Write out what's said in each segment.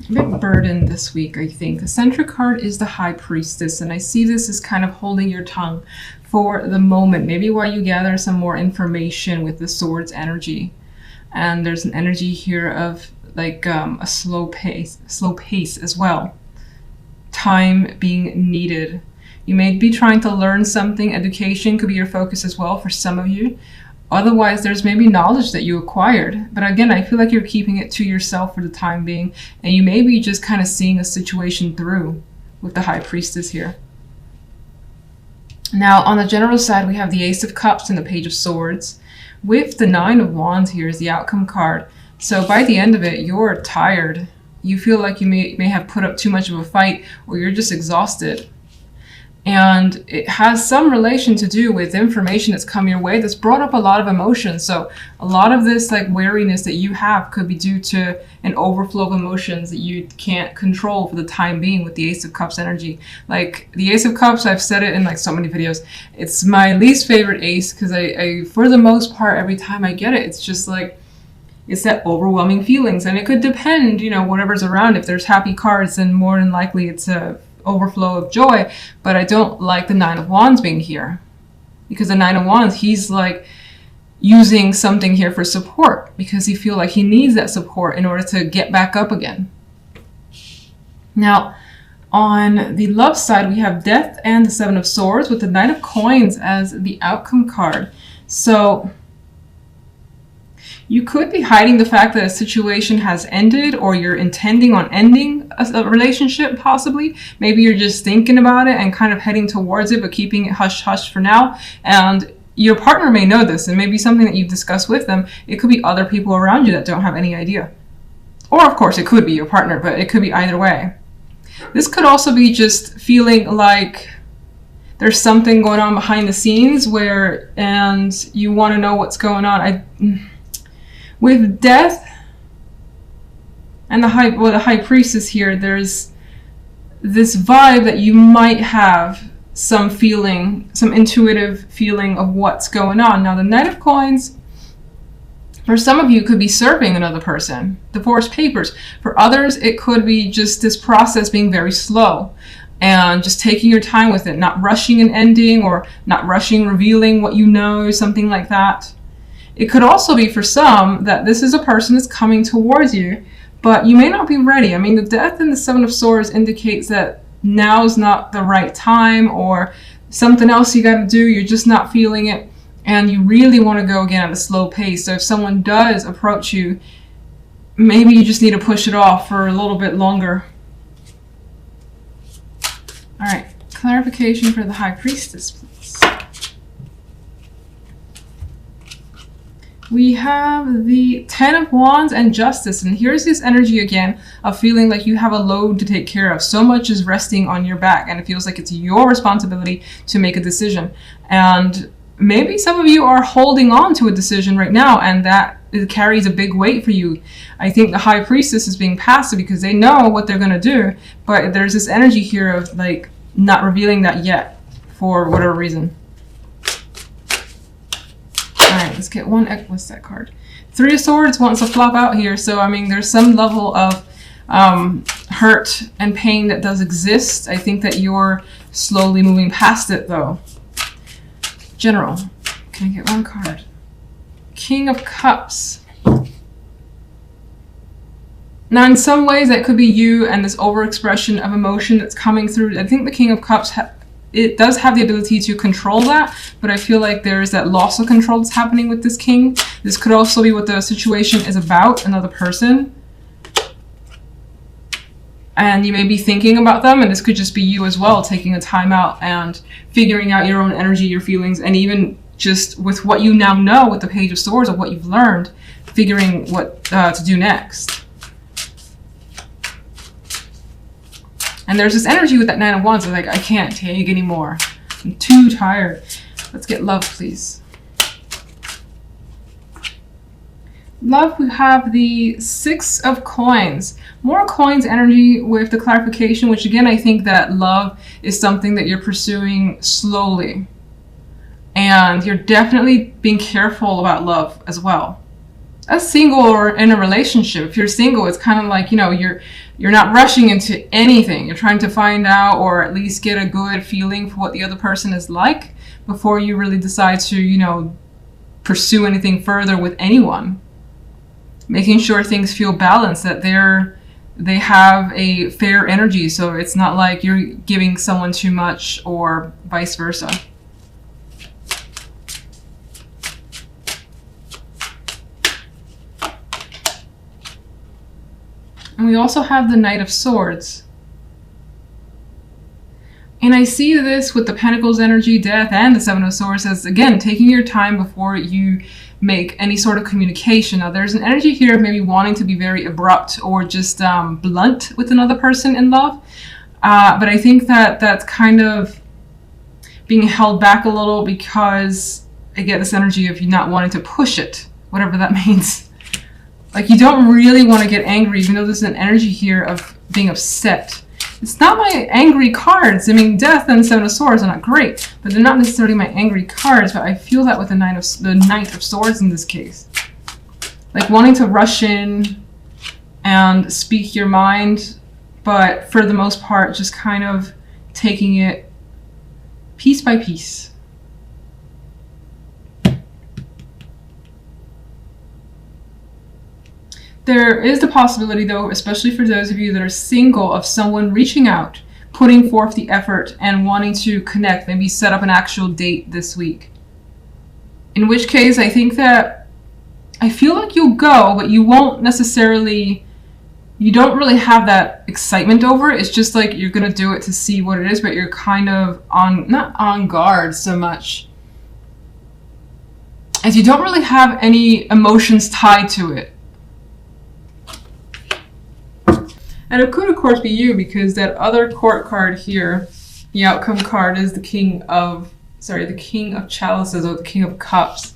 a bit burdened this week, I think. The center card is the High Priestess, and I see this as kind of holding your tongue for the moment, maybe while you gather some more information with the Swords energy. And there's an energy here of like a slow pace as well. Time being needed. You may be trying to learn something. Education could be your focus as well for some of you. Otherwise, there's maybe knowledge that you acquired. But again, I feel like you're keeping it to yourself for the time being. And you may be just kind of seeing a situation through with the High Priestess here. Now, on the general side, we have the Ace of Cups and the Page of Swords. With the Nine of Wands here is the outcome card. So by the end of it, you're tired. You feel like you may have put up too much of a fight, or you're just exhausted. And it has some relation to do with information that's come your way that's brought up a lot of emotions. So a lot of this like wariness that you have could be due to an overflow of emotions that you can't control for the time being with the Ace of Cups energy. Like the Ace of Cups, I've said it in like so many videos, it's my least favorite ace because I for the most part, every time I get it, it's just like, it's that overwhelming feelings. And it could depend, you know, whatever's around. If there's happy cards, then more than likely it's a overflow of joy. But I don't like the Nine of Wands being here, because the Nine of Wands, he's like using something here for support because he feels like he needs that support in order to get back up again. Now, on the love side, we have Death and the Seven of Swords with the Knight of Coins as the outcome card. So you could be hiding the fact that a situation has ended, or you're intending on ending a relationship, possibly. Maybe you're just thinking about it and kind of heading towards it, but keeping it hush-hush for now. And your partner may know this, and maybe something that you've discussed with them. It could be other people around you that don't have any idea. Or, of course, it could be your partner, but it could be either way. This could also be just feeling like there's something going on behind the scenes and you want to know what's going on. With Death and the High Priestess here, there's this vibe that you might have some intuitive feeling of what's going on. Now, the Knight of Coins, for some of you, could be serving another person, divorce papers. For others, it could be just this process being very slow and just taking your time with it, not rushing an ending or not rushing revealing what you know, something like that. It could also be for some that this is a person that's coming towards you, but you may not be ready. I mean, the Death and the Seven of Swords indicates that now's not the right time, or something else you got to do, you're just not feeling it, and you really want to go again at a slow pace. So if someone does approach you, maybe you just need to push it off for a little bit longer. All right, clarification for the High Priestess, please. We have the Ten of Wands and Justice, and here's this energy again of feeling like you have a load to take care of. So much is resting on your back, and it feels like it's your responsibility to make a decision. And maybe some of you are holding on to a decision right now, and that it carries a big weight for you. I think the High Priestess is being passive because they know what they're going to do, but there's this energy here of like not revealing that yet for whatever reason. Alright, let's get one. What's that card? Three of Swords wants to flop out here. So, I mean, there's some level of hurt and pain that does exist. I think that you're slowly moving past it, though. General. Can I get one card? King of Cups. Now, in some ways, that could be you and this overexpression of emotion that's coming through. I think the King of Cups it does have the ability to control that, but I feel like there's that loss of control that's happening with this king. This could also be what the situation is about, another person. And you may be thinking about them, and this could just be you as well, taking a time out and figuring out your own energy, your feelings, and even just with what you now know with the Page of Swords of what you've learned, figuring what to do next. And there's this energy with that Nine of Wands, like, I can't take anymore. I'm too tired. Let's get love, please. Love, we have the Six of Coins. More coins energy with the clarification, which again, I think that love is something that you're pursuing slowly. And you're definitely being careful about love as well. as single or in a relationship. If you're single, it's kind of like, you're not rushing into anything. You're trying to find out or at least get a good feeling for what the other person is like before you really decide to, pursue anything further with anyone. Making sure things feel balanced, that they have a fair energy, so it's not like you're giving someone too much or vice versa. And we also have the Knight of Swords. And I see this with the Pentacles energy, Death, and the Seven of Swords as, again, taking your time before you make any sort of communication. Now, there's an energy here of maybe wanting to be very abrupt or just blunt with another person in love. But I think that that's kind of being held back a little because I get this energy of you not wanting to push it, whatever that means. Like, you don't really want to get angry, even though there's an energy here of being upset. It's not my angry cards. I mean, Death and Seven of Swords are not great, but they're not necessarily my angry cards. But I feel that with the Knight of Swords in this case. Like, wanting to rush in and speak your mind, but for the most part, just kind of taking it piece by piece. There is the possibility, though, especially for those of you that are single, of someone reaching out, putting forth the effort, and wanting to connect, maybe set up an actual date this week. In which case, I think that I feel like you'll go, but you won't necessarily, you don't really have that excitement over it. It's just like you're going to do it to see what it is, but you're kind of not on guard so much, as you don't really have any emotions tied to it. And it could, of course, be you, because that other court card here, the outcome card, is the King of Chalices, or the King of Cups.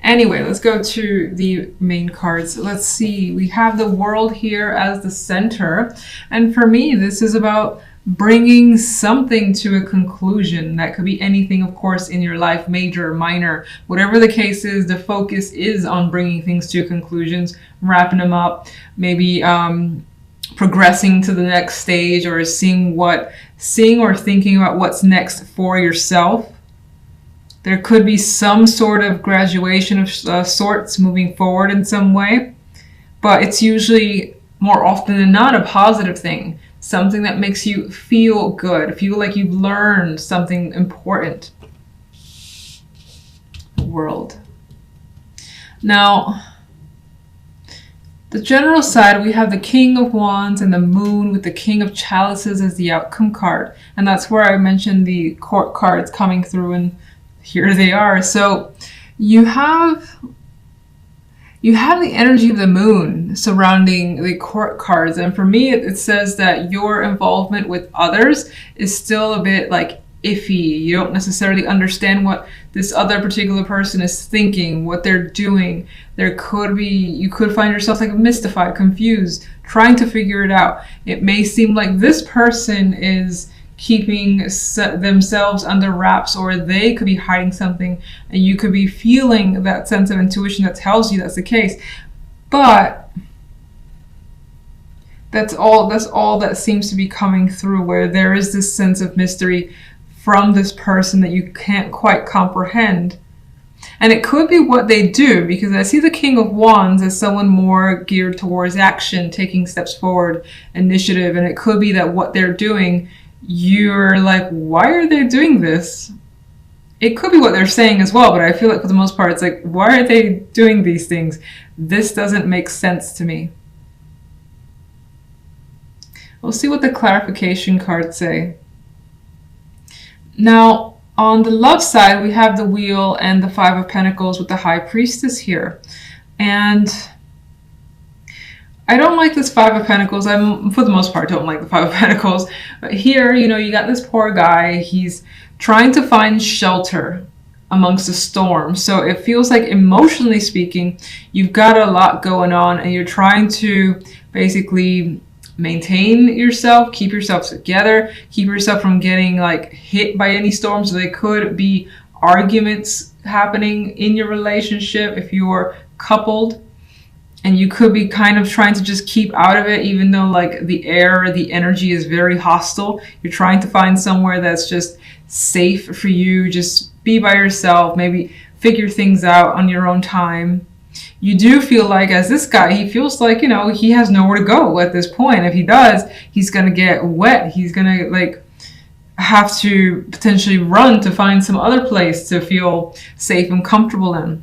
Anyway, let's go to the main cards. Let's see. We have the World here as the center. And for me, this is about bringing something to a conclusion. That could be anything, of course, in your life, major or minor. Whatever the case is, the focus is on bringing things to conclusions, wrapping them up, maybe progressing to the next stage, or seeing or thinking about what's next for yourself. There could be some sort of graduation of sorts, moving forward in some way, but it's usually, more often than not, a positive thing. Something that makes you feel good, feel like you've learned something important. World. Now, the general side, we have the King of Wands and the Moon with the King of Chalices as the outcome card. And that's where I mentioned the court cards coming through, and here they are. So you have the energy of the Moon surrounding the court cards. And for me, it says that your involvement with others is still a bit like iffy. You don't necessarily understand what this other particular person is thinking, what they're doing. You could find yourself like mystified, confused, trying to figure it out. It may seem like this person is keeping themselves under wraps, or they could be hiding something, and you could be feeling that sense of intuition that tells you that's the case. But that's all that seems to be coming through, where there is this sense of mystery from this person that you can't quite comprehend. And it could be what they do, because I see the King of Wands as someone more geared towards action, taking steps forward, initiative, and it could be that what they're doing, you're like, why are they doing this? It could be what they're saying as well, but I feel like for the most part, it's like, why are they doing these things? This doesn't make sense to me. We'll see what the clarification cards say. Now, on the love side, we have the Wheel and the Five of Pentacles with the High Priestess here. And I don't like this Five of Pentacles. For the most part, don't like the Five of Pentacles. But here, you got this poor guy. He's trying to find shelter amongst the storm. So it feels like, emotionally speaking, you've got a lot going on, and you're trying to basically maintain yourself, keep yourself together, keep yourself from getting like hit by any storms. So they could be arguments happening in your relationship, if you're coupled, and you could be kind of trying to just keep out of it, even though like the air, the energy is very hostile. You're trying to find somewhere that's just safe for you. Just be by yourself, maybe figure things out on your own time. You do feel like, as this guy, he feels like, he has nowhere to go at this point. If he does, he's going to get wet. He's going to like have to potentially run to find some other place to feel safe and comfortable in.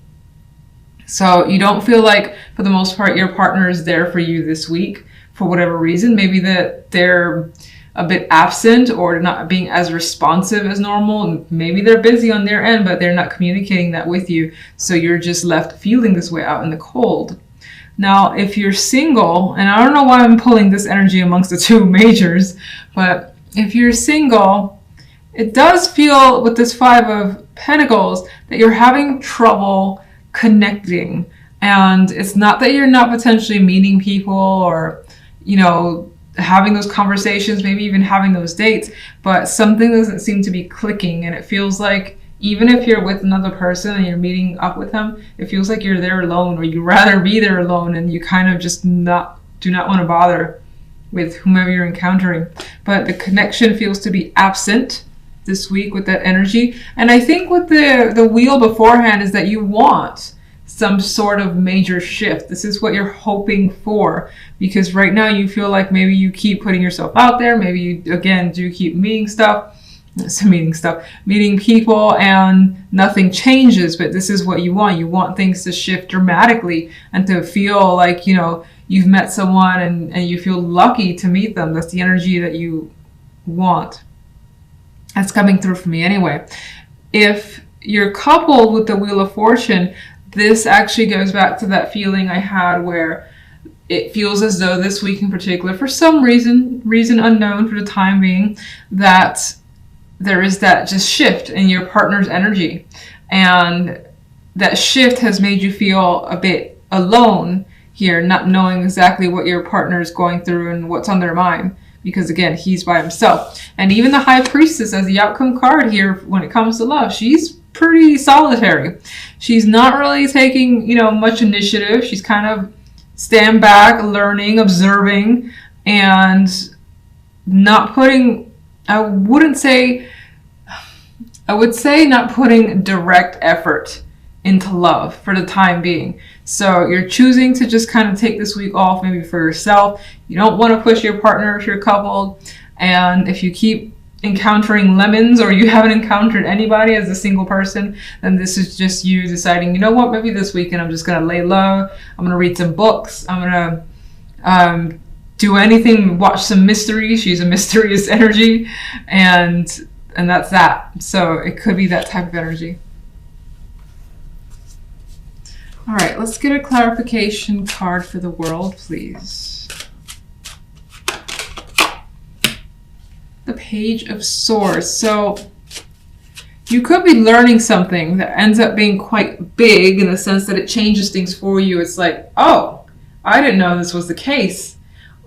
So you don't feel like, for the most part, your partner is there for you this week for whatever reason. Maybe that they're a bit absent or not being as responsive as normal. Maybe they're busy on their end, but they're not communicating that with you. So you're just left feeling this way out in the cold. Now, if you're single, and I don't know why I'm pulling this energy amongst the two majors, but if you're single, it does feel with this Five of Pentacles that you're having trouble connecting. And it's not that you're not potentially meeting people or, having those conversations, maybe even having those dates, but something doesn't seem to be clicking. And it feels like even if you're with another person and you're meeting up with them, it feels like you're there alone, or you'd rather be there alone, and you kind of just do not want to bother with whomever you're encountering. But the connection feels to be absent this week with that energy. And I think with the wheel beforehand is that you want some sort of major shift. This is what you're hoping for, because right now you feel like maybe you keep putting yourself out there. Maybe you, again, do keep meeting people and nothing changes, but this is what you want. You want things to shift dramatically and to feel like, you've met someone and you feel lucky to meet them. That's the energy that you want. That's coming through for me anyway. If you're coupled with the Wheel of Fortune, this actually goes back to that feeling I had where it feels as though this week in particular, for some reason unknown for the time being, that there is that just shift in your partner's energy. And that shift has made you feel a bit alone here, not knowing exactly what your partner is going through and what's on their mind. Because again, he's by himself. And even the High Priestess as the outcome card here when it comes to love, she's pretty solitary. She's not really taking, much initiative. She's kind of stand back, learning, observing, and not putting, I would say not putting direct effort into love for the time being. So you're choosing to just kind of take this week off, maybe for yourself. You don't want to push your partner if you're coupled. And if you keep encountering lemons, or you haven't encountered anybody as a single person, then this is just you deciding, maybe this weekend I'm just going to lay low. I'm going to read some books. I'm going to do anything, watch some mysteries. She's a mysterious energy. And that's that. So it could be that type of energy. All right, let's get a clarification card for the world, please. The Page of Swords. So you could be learning something that ends up being quite big in the sense that it changes things for you. It's like, oh, I didn't know this was the case.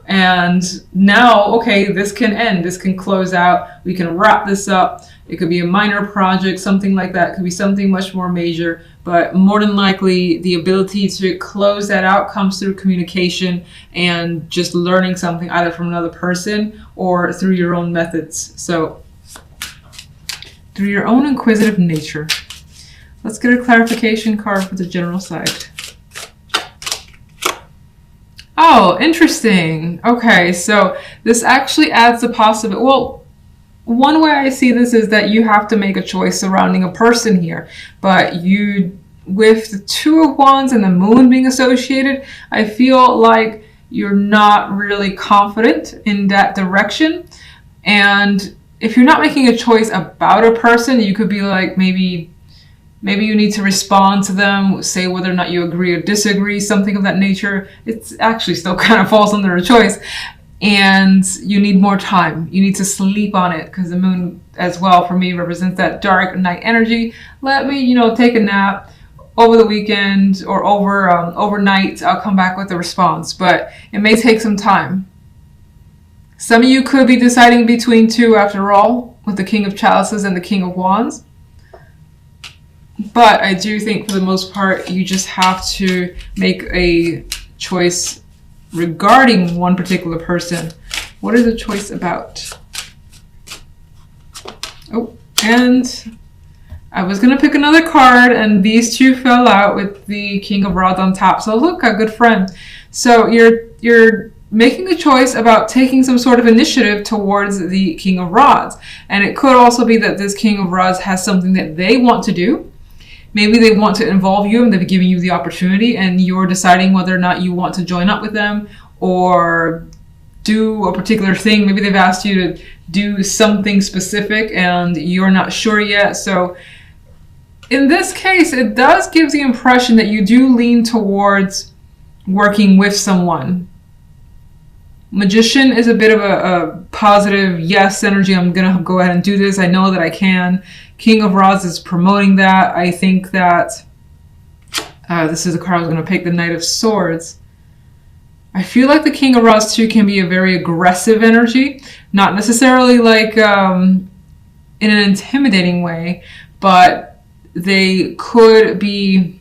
And now, okay, this can end. This can close out. We can wrap this up. It could be a minor project, something like that. It could be something much more major. But more than likely, the ability to close that out comes through communication and just learning something either from another person or through your own methods. So, through your own inquisitive nature. Let's get a clarification card for the general side. Oh, interesting. Okay, so this actually adds a possibility. Well, one way I see this is that you have to make a choice surrounding a person here. But with the Two of Wands and the Moon being associated, I feel like you're not really confident in that direction. And if you're not making a choice about a person, you could be like, maybe you need to respond to them, say whether or not you agree or disagree, something of that nature. It's actually still kind of falls under a choice. And you need more time. You need to sleep on it, because the moon as well for me represents that dark night energy. Let me, take a nap over the weekend or overnight. I'll come back with a response, but it may take some time. Some of you could be deciding between two after all, with the King of Chalices and the King of Wands. But I do think for the most part, you just have to make a choice regarding one particular person. What is the choice about? Oh, and I was going to pick another card, and these two fell out with the King of Rods on top. So look, a good friend. So you're making a choice about taking some sort of initiative towards the King of Rods. And it could also be that this King of Rods has something that they want to do. Maybe they want to involve you and they've given you the opportunity, and you're deciding whether or not you want to join up with them or do a particular thing. Maybe they've asked you to do something specific and you're not sure yet. So in this case, it does give the impression that you do lean towards working with someone. Magician is a bit of a positive yes energy. I'm going to go ahead and do this. I know that I can. King of Rods is promoting that. I think that this is the card I was going to pick, the Knight of Swords. I feel like the King of Rods too can be a very aggressive energy. Not necessarily like in an intimidating way, but they could be,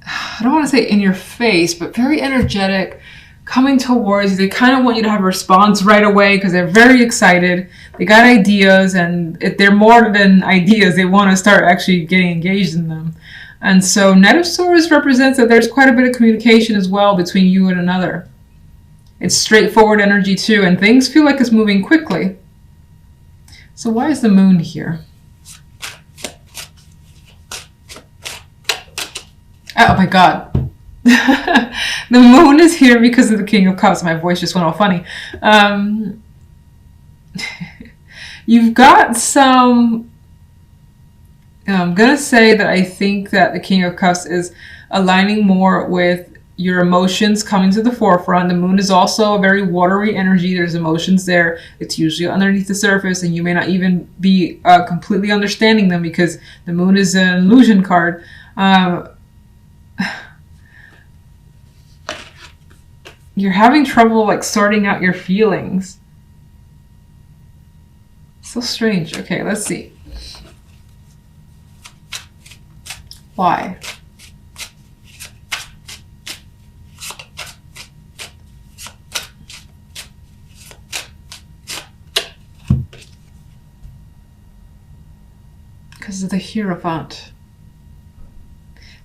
I don't want to say in your face, but very energetic, coming towards you. They kind of want you to have a response right away because they're very excited. They got ideas, and they're more than ideas. They want to start actually getting engaged in them. And so Knight of Swords represents that there's quite a bit of communication as well between you and another. It's straightforward energy too, and things feel like it's moving quickly. So why is the Moon here? Oh my God. The Moon is here because of the King of Cups. My voice just went all funny. You've got some... I'm going to say that I think that the King of Cups is aligning more with your emotions coming to the forefront. The Moon is also a very watery energy. There's emotions there. It's usually underneath the surface, and you may not even be completely understanding them because the Moon is an illusion card. You're having trouble like sorting out your feelings. So strange. Okay, let's see. Why? Because of the Hierophant.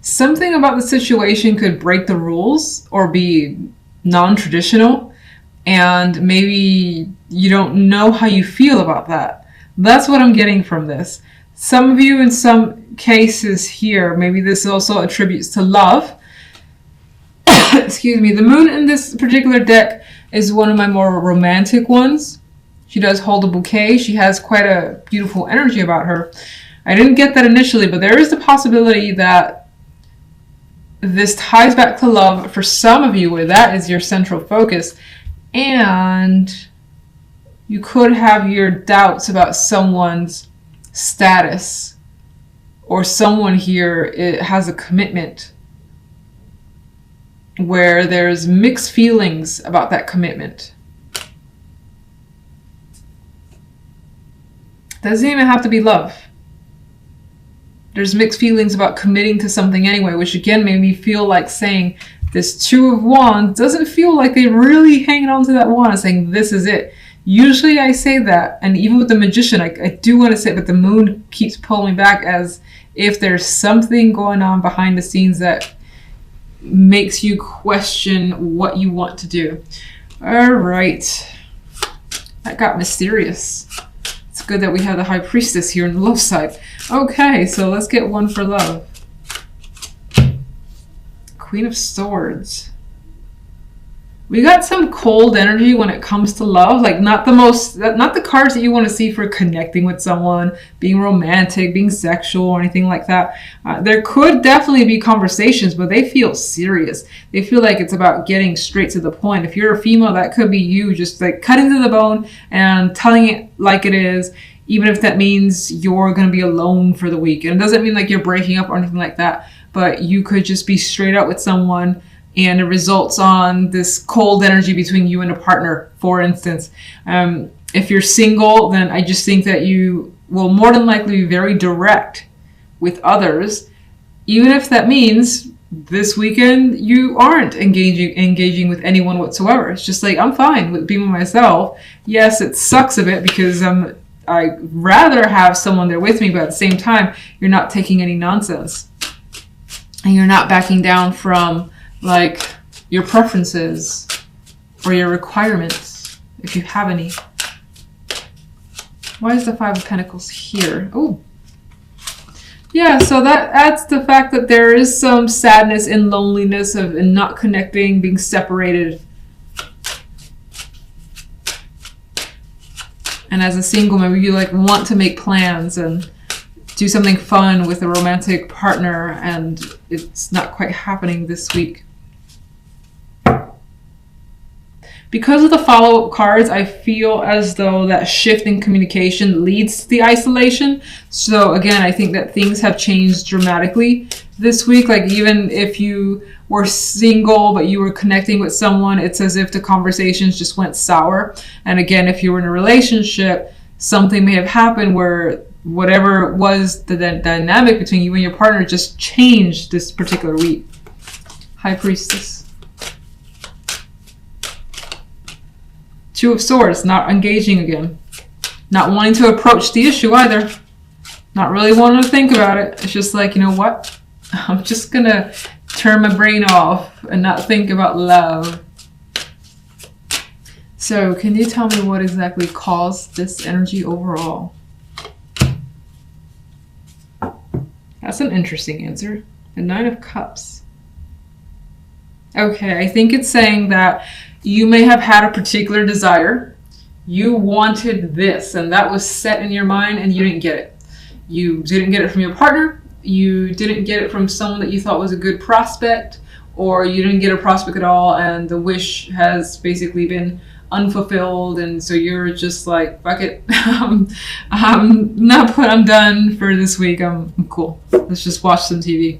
Something about the situation could break the rules or be non-traditional, and maybe you don't know how you feel about that. That's what I'm getting from this. Some of you in some cases here, maybe this also attributes to love. Excuse me. The Moon in this particular deck is one of my more romantic ones. She does hold a bouquet. She has quite a beautiful energy about her. I didn't get that initially, but there is the possibility that this ties back to love for some of you, where that is your central focus. And you could have your doubts about someone's status, or someone here it has a commitment where there's mixed feelings about that commitment. Doesn't even have to be love. There's mixed feelings about committing to something anyway, which again made me feel like saying this Two of Wands doesn't feel like they're really hanging on to that wand and saying this is it. Usually I say that, and even with the Magician, I do want to say, but the Moon keeps pulling me back as if there's something going on behind the scenes that makes you question what you want to do. All right. That got mysterious. It's good that we have the High Priestess here on the love side. Okay, so let's get one for love. Queen of Swords. We got some cold energy when it comes to love, like not the cards that you want to see for connecting with someone, being romantic, being sexual, or anything like that. There could definitely be conversations, but they feel serious. They feel like it's about getting straight to the point. If you're a female, that could be you just like cutting to the bone and telling it like it is, even if that means you're going to be alone for the week. And it doesn't mean like you're breaking up or anything like that, but you could just be straight up with someone, and it results on this cold energy between you and a partner, for instance. If you're single, then I just think that you will more than likely be very direct with others, even if that means this weekend you aren't engaging with anyone whatsoever. It's just like, I'm fine with being with myself. Yes, it sucks a bit because I'd rather have someone there with me, but at the same time, you're not taking any nonsense. And you're not backing down from like your preferences or your requirements, if you have any. Why is the Five of Pentacles here? Oh, yeah, so that adds the fact that there is some sadness and loneliness of and not connecting, being separated. And as a single, maybe you like want to make plans and do something fun with a romantic partner, and it's not quite happening this week. Because of the follow-up cards, I feel as though that shift in communication leads to the isolation. So again, I think that things have changed dramatically this week. Like even if you were single, but you were connecting with someone, it's as if the conversations just went sour. And again, if you were in a relationship, something may have happened where whatever was the dynamic between you and your partner just changed this particular week. High Priestess. Two of Swords, not engaging again. Not wanting to approach the issue either. Not really wanting to think about it. It's just like, you know what? I'm just gonna turn my brain off and not think about love. So, can you tell me what exactly caused this energy overall? That's an interesting answer. The Nine of Cups. Okay, I think it's saying that you may have had a particular desire. You wanted this, and that was set in your mind, and you didn't get it. You didn't get it from your partner. You didn't get it from someone that you thought was a good prospect, or you didn't get a prospect at all, and the wish has basically been unfulfilled, and so you're just like, fuck it. I'm done for this week. I'm cool. Let's just watch some TV.